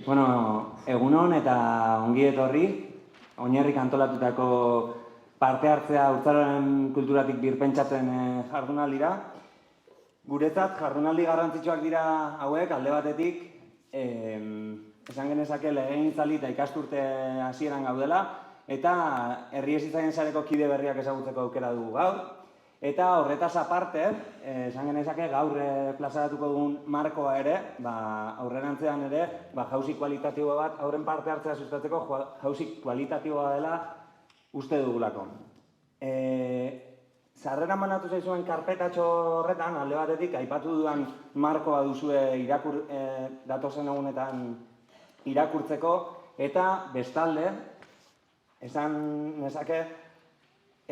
Egunon eta ongi etorri, Oinarrik antolatutako parte hartzea haurtzaroaren kulturatik birpentsatzen jardunaldira. Guretzat, jardunaldi garrantzitsuak dira hauek, alde batetik, esan genezake legegintzaldi eta ikasturte hasieran gaudela, eta herri hezitzaileen sareko kide berriak ezagutzeko aukera dugu gaur. Eta horretaz aparte, esan genezake gaur plazaratuko dugun markoa ere, aurrerantzean ere, jauzi kualitatiboa bat, aurren parte hartzea sustatzeko jauzi kualitatiboa dela uste dugulako. Sarreran banatu zaizuen karpetatxo horretan, alde batetik, aipatu dudan markoa duzue datozen egunetan irakurtzeko, eta bestalde, esan nezake,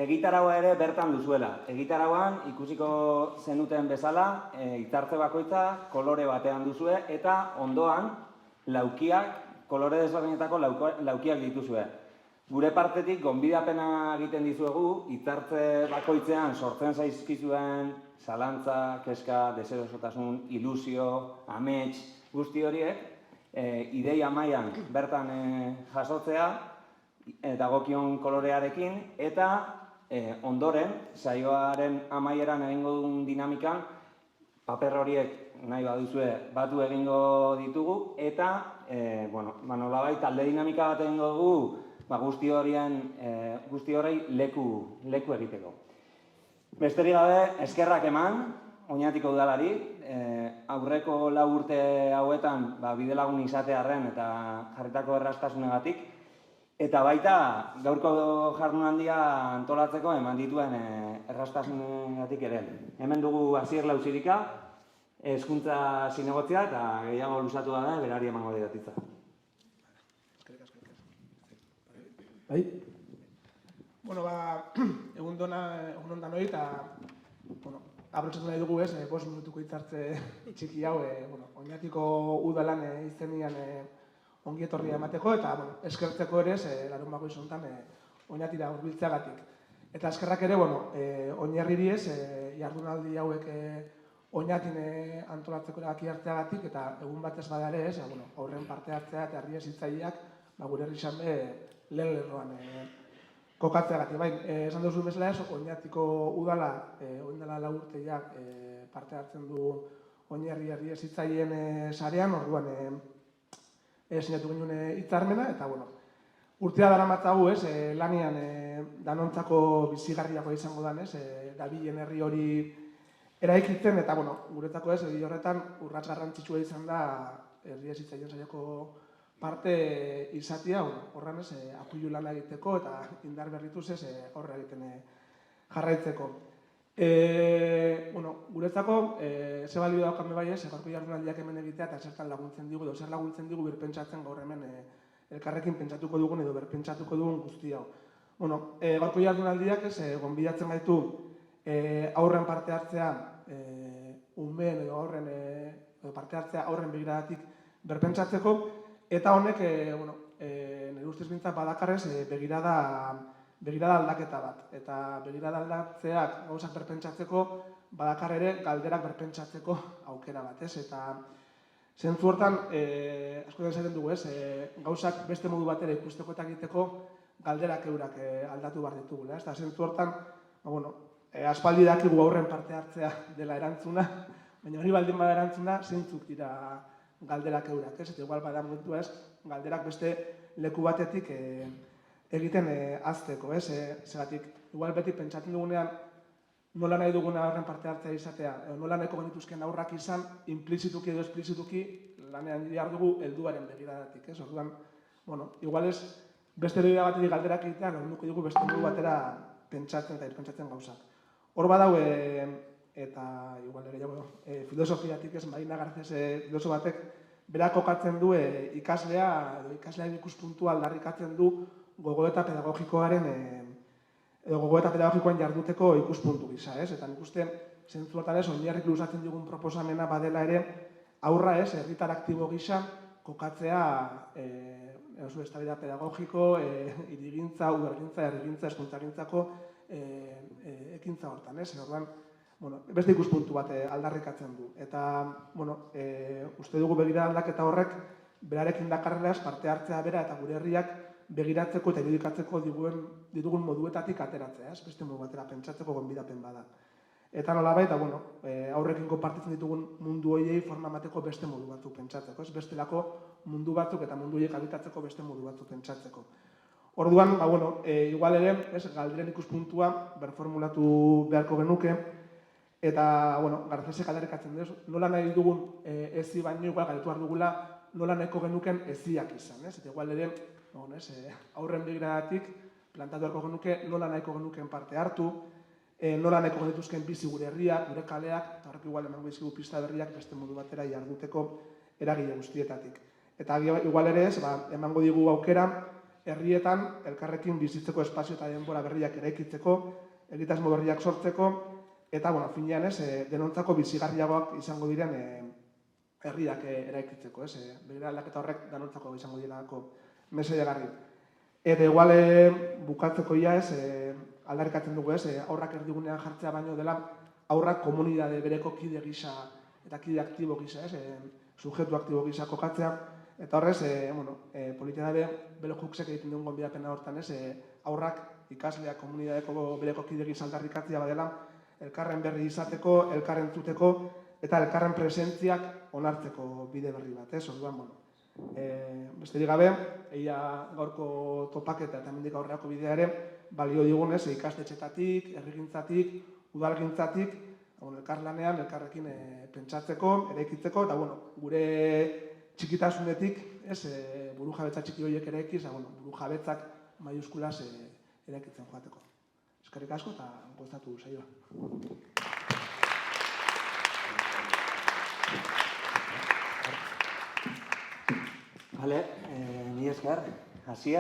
egitaraua ere bertan duzuela. Egitarauan ikusiko zenuten bezala, hitzartze bakoitza kolore batean duzue, eta ondoan laukiak, kolore desberdinetako laukiak dituzue. Gure partetik, gonbidapena egiten dizuegu, hitzartze bakoitzean sortzen zaizkizuen zalantza, keska, deserosotasun, ilusio, amets, guzti horiek, ideia mailan bertan jasotzea, dagokion kolorearekin, eta ondoren, saioaren amaieran egingo dugun dinamikan, paper horiek nahi baduzue batu egingo ditugu, eta nolabait talde dinamika bat egingo dugu guzti horrei leku egiteko. Besterik gabe, eskerrak eman, Oñatiko udalari, aurreko 4 urte hauetan bidelagun izatearren eta jarritako erraztasunegatik, eta baita, gaurko jardunaldia antolatzeko eman dituen erraztasunegatik ere. Hemen dugu Asier Lauzirika, hezkuntza zinegotzia, eta gehiago luzatu da berari emango didatitza. Bai? Egun danoi eta aprotsatu nahi dugu 5 minutuko hitzartze txiki hau Oñatiko udalan izenian ongi etorria emateko eta eskertzeko ere larunbat goiz honetan Oñatira hurbiltzeagatik. Eta eskerrak ere Oinarriri jardunaldi hauek Oñatin antolatzeko erabaki hartzeagatik eta egun batez bada ere aurren parte hartzea eta herri hezitzaileak gure herri xambe lehen lerroan kokatzeagatik. Esan duzu bezala Oñatiko udala orain dela 4 urte parte hartzen du Oinarri herri hezitzaileen sarean, orduan sinatu genuen hitzarmena, eta urtea daramatzagu lanean danontzako bizigarriagoa izango da, dabilen herri hori eraikitzen, eta guretzako edo horretan urrats garrantzitsua izan da herri hezitzaileen saioko parte izatea, horren akuilu lana egiteko eta indar berrituz aurre egiten jarraitzeko. Guretzako, ze balio daukan bai gaurko jardunaldiak hemen egitea eta zertan laguntzen digu, edo zer laguntzen digu birpentsatzen gaur hemen elkarrekin pentsatuko dugun edo berpentsatuko dugun guzti hau. Gaurko jardunaldiak gonbidatzen gaitu aurren parte hartzea umeen edo parte hartzea aurren begiradatik berpentsatzeko, eta honek, nire ustez bintzat badakarrez begirada aldaketa bat. Eta begirada aldatzeak gauzak berpentsatzeko, badakar ere galderak berpentsatzeko aukera bat. Eta zentzu hortan, asko da esaten dugu, gauzak beste modu batera ikusteko eta egiteko galderak eurak aldatu behar ditugula. Eta zentzu hortan, aspaldi dakigu aurren parte hartzea dela erantzuna, baina hori baldin bada erantzuna, zeintzuk dira galderak eurak. Eta igual bada momentua galderak beste leku batetik egiten azteko, zeratik, igual beti pentsatzen dugunean nola nahi duguna horren parte hartzea izatea, nola nahiko genituzken aurrak izan, implizituki edo esplizituki lanean behar dugu helduaren begiradatik, orduan, igual beste begira batetik galderak egitea, lagunduko dugu beste modu batera pentsatzen eta irpentsatzen gauzak. Hor badau, eta igual ere filosofiatik Marina Garcés filosofo batek berak kokatzen du ikaslea edo ikaslearen ikuspuntua aldarrikatzen du gogoeta pedagogikoaren edo gogoeta pedagogikoan jarduteko ikuspuntu gisa, eta nik uste zentzu hortan Oinarrik luzatzen digun proposamena badela ere aurra herritar aktibo gisa kokatzea eztabaida pedagogiko, hirigintza, udalgintza, herrigintza, hezkuntzagintzako ekintza hortan, orduan beste ikuspuntu bat aldarrikatzen du. Eta uste dugu begira aldaketa horrek berarekin dakarrelaz parte hartzea bera eta gure herriak begiratzeko eta irudikatzeko ditugun moduetatik ateratzea, beste modu batera pentsatzeko gonbidapen bada. Eta nolabait, aurrekin konpartitzen ditugun mundu horiei forma emateko beste modu batzuk pentsatzeko, bestelako mundu batzuk eta mundu horiek habitatzeko beste modu batzuk pentsatzeko. Orduan, igual ere, galdiren ikuspuntua berformulatu beharko genuke, eta, Garcesek aldarrikatzen duz, nola nahi dugun ezi baino, igual galetu behar dugula, nola nahiko genuken eziak izan, eta igual ere, aurren begiradatik, plantatu beharko genuke, nola nahiko genuken parte hartu, nola nahiko genituzken bizi gure herriak, gure kaleak, eta horrek igual emango izkigu pista berriak beste modu batera jarduteko eragile guztietatik. Eta igual ere emango digu aukera, herrietan elkarrekin bizitzeko espazio eta denbora berriak eraikitzeko, egitasmo berriak sortzeko, eta, finean denontzako bizigarriagoak izango diren herriak eraikitzeko, begira aldaketa horrek denontzako izango direlako mesedegarri. Eta igual bukatzeko aldarrikatzen dugu aurrak erdigunean jartzea baino dela aurrak komunidade bereko kide gisa eta kide aktibo gisa, sujetu aktibo gisa kokatzea, eta horrez, politia dabe, belo juksek egiten duen gonbidapena hortan, aurrak ikasleak komunidadeko bereko kide gisa aldarrikatzea badela, elkarren berri izateko, elkarren zuteko, eta elkarren presentziak onartzeko bide berri bat, orduan, besterik gabe, eia gaurko topaketa eta hemendik aurrerako bidea ere, balio digunez, ikastetxetatik, herrigintzatik, udalgintzatik, elkarlanean, elkarrekin pentsatzeko, eraikitzeko, eta gure txikitasunetik, buru jabetza txiki horiek eraikiz, buru jabetzak maiuskulaz eraikitzen joateko. Eskerrik asko eta gozatu saioa. Vale, mi esker, hasia.